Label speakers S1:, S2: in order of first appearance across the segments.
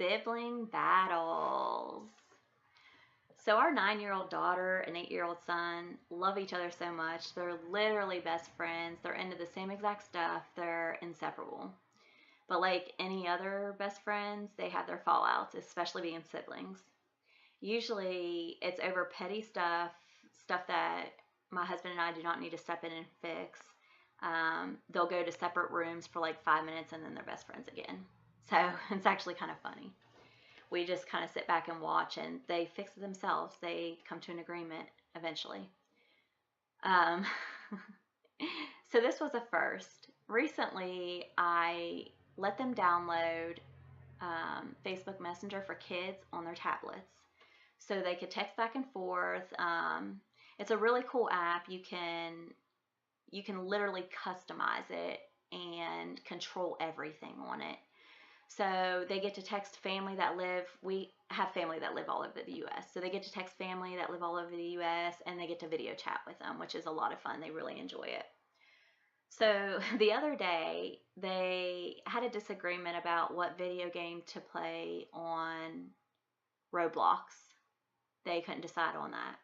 S1: Sibling Battles. So our 9-year-old daughter and 8-year-old son love each other so much. They're literally best friends. They're into the same exact stuff. They're inseparable. But like any other best friends, they have their fallouts, especially being siblings. Usually it's over petty stuff, stuff that my husband and I do not need to step in and fix. They'll go to separate rooms for like 5 minutes and then they're best friends again. So it's actually kind of funny. We just kind of sit back and watch and they fix it themselves. They come to an agreement eventually. Um, so this was a first. Recently, I let them download Facebook Messenger for kids on their tablets so they could text back and forth. It's a really cool app. You can literally customize it and control everything on it. So they get to text family that live, we have family that live all over the US. So they get to text family that live all over the US and they get to video chat with them, which is a lot of fun. They really enjoy it. So the other day, they had a disagreement about what video game to play on Roblox. They couldn't decide on that.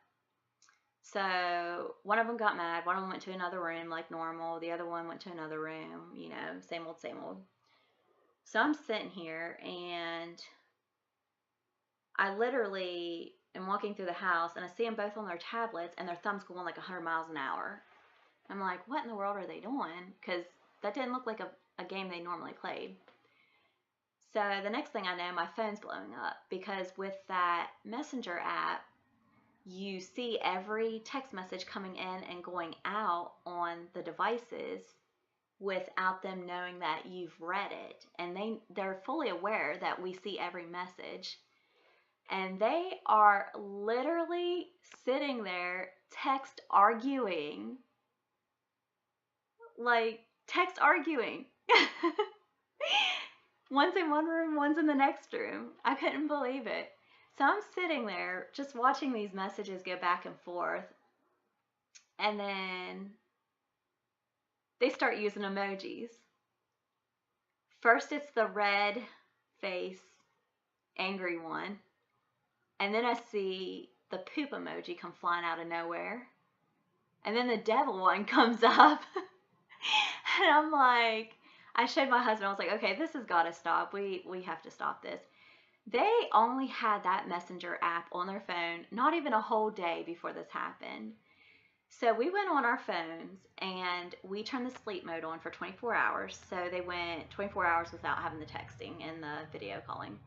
S1: So one of them got mad. One of them went to another room like normal. The other one went to another room, same old, same old. So I'm sitting here and I literally am walking through the house and I see them both on their tablets and their thumbs going like 100 miles an hour. I'm like, what in the world are they doing? Because that didn't look like a game they normally played. So the next thing I know, my phone's blowing up because with that Messenger app, you see every text message coming in and going out on the devices without them knowing that you've read it. And they're fully aware that we see every message. And they are literally sitting there text arguing. Like, text arguing. One's in one room, one's in the next room. I couldn't believe it. So I'm sitting there just watching these messages go back and forth. And then they start using emojis. First, it's the red face, angry one. And then I see the poop emoji come flying out of nowhere. And then the devil one comes up. And I'm like, I showed my husband, I was like, okay, this has got to stop. We have to stop this. They only had that Messenger app on their phone, not even a whole day before this happened. So we went on our phones and we turned the sleep mode on for 24 hours. So they went 24 hours without having the texting and the video calling.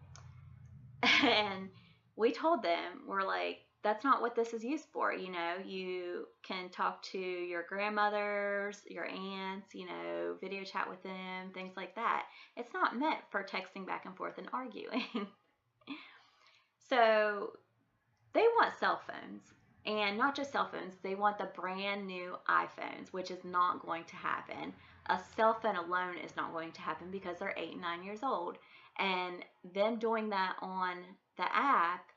S1: And we told them, we're like, that's not what this is used for. You can talk to your grandmothers, your aunts, video chat with them, things like that. It's not meant for texting back and forth and arguing. So they want cell phones. And not just cell phones, they want the brand new iPhones, which is not going to happen. A cell phone alone is not going to happen because they're 8 and 9 years old. And them doing that on the app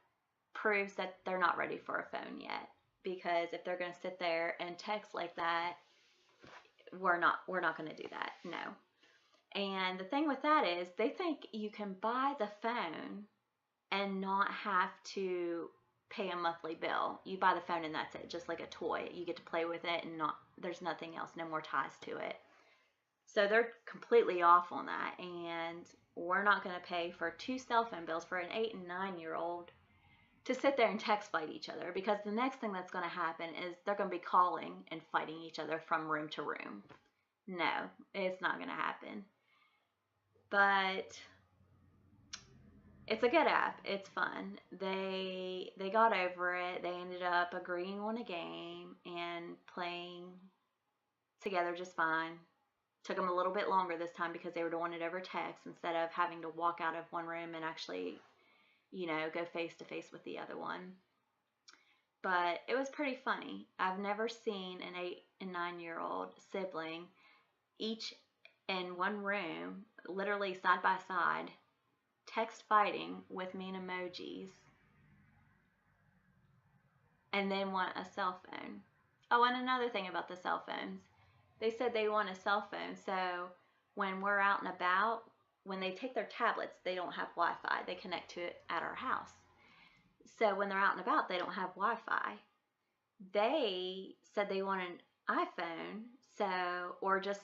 S1: proves that they're not ready for a phone yet. Because if they're going to sit there and text like that, we're not going to do that. No. And the thing with that is they think you can buy the phone and not have to pay a monthly bill. You buy the phone and that's it, just like a toy. You get to play with it and there's nothing else, no more ties to it. So they're completely off on that, and we're not going to pay for 2 cell phone bills for an 8 and 9-year-old to sit there and text fight each other, because the next thing that's going to happen is they're going to be calling and fighting each other from room to room. No, it's not going to happen. But it's a good app. It's fun. They got over it. They ended up agreeing on a game and playing together just fine. Took them a little bit longer this time because they were doing it over text instead of having to walk out of one room and actually, go face to face with the other one. But it was pretty funny. I've never seen an 8 and 9-year-old sibling each in one room, literally side by side, text fighting with mean emojis, and then want a cell phone. Oh, and another thing about the cell phones. They said they want a cell phone, so when we're out and about, when they take their tablets, they don't have Wi-Fi. They connect to it at our house. So when they're out and about, they don't have Wi-Fi. They said they want an iPhone, so, or just,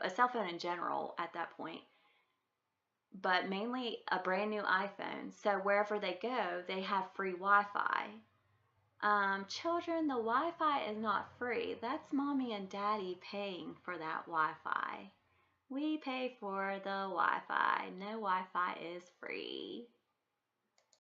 S1: a cell phone in general at that point, but mainly a brand new iPhone. So wherever they go, they have free Wi-Fi. Children, the Wi-Fi is not free. That's mommy and daddy paying for that Wi-Fi. We pay for the Wi-Fi. No Wi-Fi is free.